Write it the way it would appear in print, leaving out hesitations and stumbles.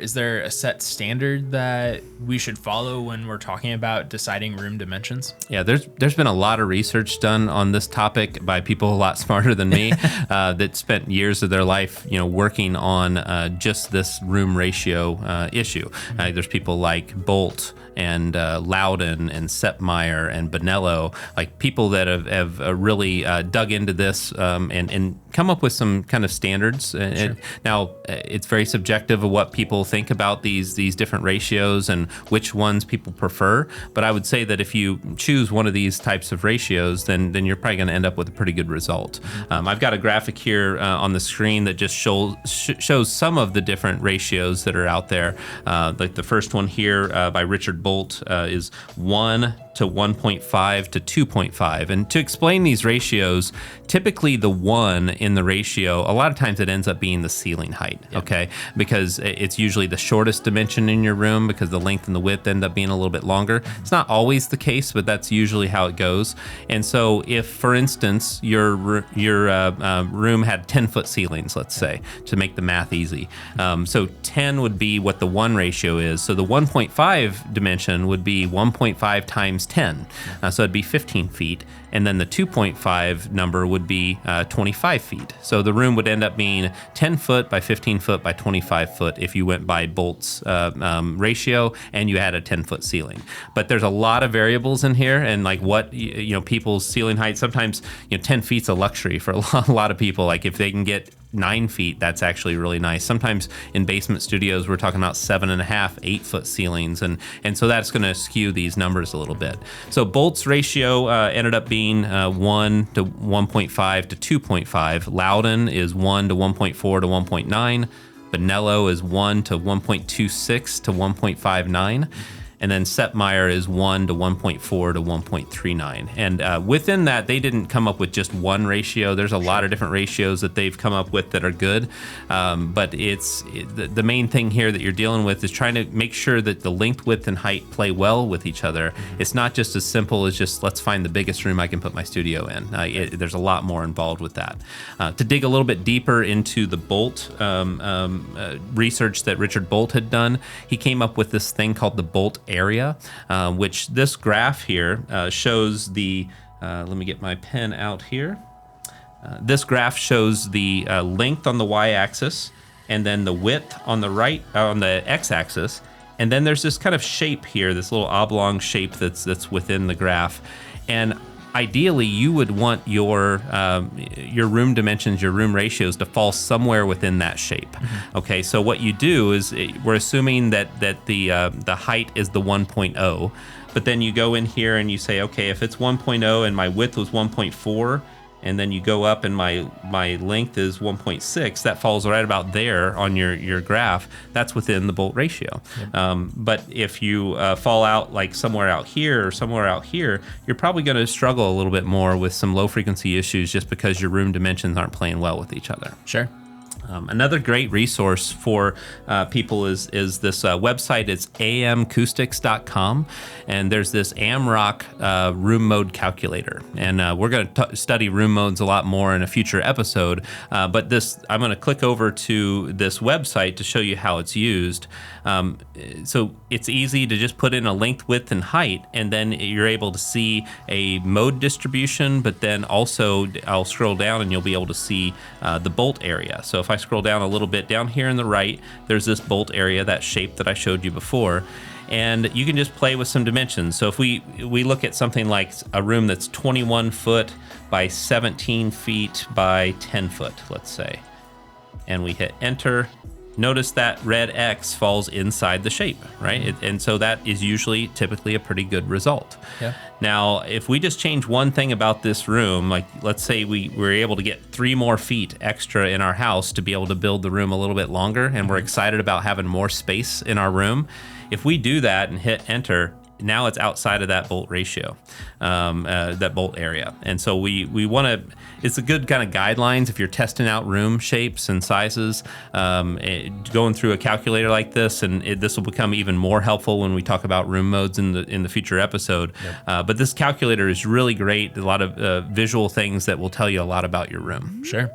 Is there a set standard that we should follow when we're talking about deciding room dimensions? Yeah, there's been a lot of research done on this topic by people a lot smarter than me that spent years of their life, working on just this room ratio issue. There's people like Bolt and Loudon and Sepmeyer and Bonello, like people that have really dug into this and come up with some kind of standards. Sure. Now, it's very subjective of what people think about these different ratios and which ones people prefer. But I would say that if you choose one of these types of ratios, then you're probably going to end up with a pretty good result. I've got a graphic here on the screen that just shows some of the different ratios that are out there. Like the first one here by Richard Bolt is 1 to 1.5 to 2.5. And to explain these ratios, typically the 1 in the ratio, a lot of times it ends up being the ceiling height, okay? Because it's usually the shortest dimension in your room because the length and the width end up being a little bit longer. It's not always the case, but that's usually how it goes. And so if, for instance, your room had 10-foot ceilings, let's say, to make the math easy. So 10 would be what the 1 ratio is. So the 1.5 dimension would be 1.5 times 10. So it'd be 15 feet. And then the 2.5 number would be 25 feet. So the room would end up being 10 foot by 15 foot by 25 foot if you went by Bolt's ratio and you had a 10-foot ceiling. But there's a lot of variables in here, and like what people's ceiling height. Sometimes 10 feet's a luxury for a lot of people. Like if they can get 9 feet, that's actually really nice. Sometimes in basement studios, we're talking about 7.5, 8-foot ceilings, and so that's going to skew these numbers a little bit. So Bolt's ratio ended up being 1 to 1.5 to 2.5. Loudon is 1 to 1.4 to 1.9. Bonello is 1 to 1.26 to 1.59. And then Sepmeyer is 1 to 1.4 to 1.39. And within that, they didn't come up with just one ratio. There's a lot of different ratios that they've come up with that are good. But the main thing here that you're dealing with is trying to make sure that the length, width, and height play well with each other. It's not just as simple as just let's find the biggest room I can put my studio in. There's a lot more involved with that. To dig a little bit deeper into the Bolt research that Richard Bolt had done, he came up with this thing called the Bolt area, which this graph here shows the, let me get my pen out here. This graph shows the length on the y-axis and then the width on the right, on the x-axis. And then there's this kind of shape here, this little oblong shape that's within the graph. And ideally, you would want your room dimensions, your room ratios to fall somewhere within that shape. Okay, so what you do is we're assuming that the height is the 1.0, but then you go in here and you say, okay, if it's 1.0 and my width was 1.4, and then you go up and my length is 1.6, that falls right about there on your graph. That's within the Bolt ratio. Yep. But if you fall out like somewhere out here or somewhere out here, you're probably going to struggle a little bit more with some low frequency issues just because your room dimensions aren't playing well with each other. Sure. Another great resource for people is this website. It's acoustics.com, and there's this AMROC room mode calculator. And we're going to study room modes a lot more in a future episode. But I'm going to click over to this website to show you how it's used. So it's easy to just put in a length, width, and height, and then you're able to see a mode distribution. But then also, I'll scroll down, and you'll be able to see the Bolt area. So if I scroll down a little bit down here in the right, there's this Bolt area, that shape that I showed you before, and you can just play with some dimensions. So if we look at something like a room that's 21 foot by 17 feet by 10 foot, let's say, and we hit enter, notice that red X falls inside the shape, right? And so that is typically a pretty good result. Yeah. Now, if we just change one thing about this room, like let's say we were able to get 3 more feet extra in our house to be able to build the room a little bit longer, and we're excited about having more space in our room. If we do that and hit enter, now it's outside of that Bolt ratio, that Bolt area. And so we want to, it's a good kind of guidelines if you're testing out room shapes and sizes, going through a calculator like this, and this will become even more helpful when we talk about room modes in the future episode. Yep. But this calculator is really great. A lot of visual things that will tell you a lot about your room. Sure.